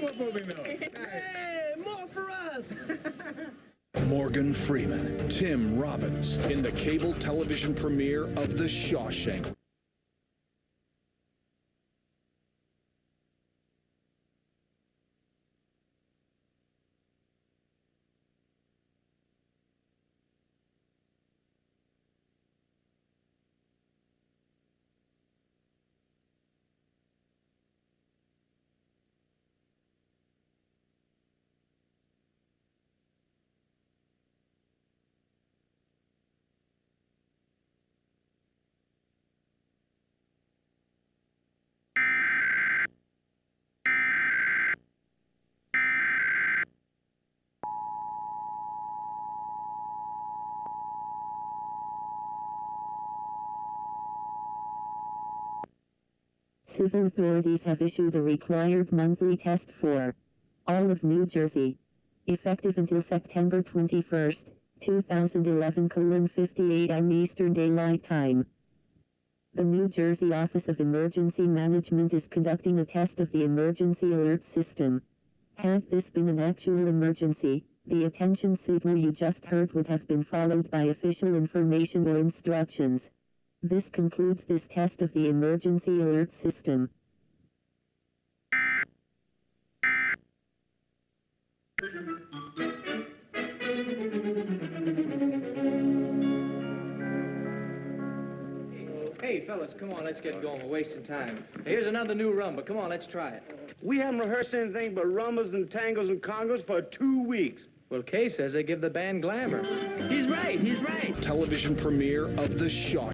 What movie now? Hey, more for us! Morgan Freeman, Tim Robbins in the cable television premiere of The Shawshank. Civil authorities have issued a required monthly test for all of New Jersey, effective until September 21, 2011 58 am Eastern Daylight Time. The New Jersey Office of Emergency Management is conducting a test of the emergency alert system. Had this been an actual emergency, the attention signal you just heard would have been followed by official information or instructions. This concludes this test of the emergency alert system. Hey, fellas, come on, let's get going. We're wasting time. Here's another new rumba. Come on, let's try it. We haven't rehearsed anything but rumbas and tangos and congos for 2 weeks. Well, Kay says they give the band glamour. He's right, he's right. Television premiere of The Shawshank.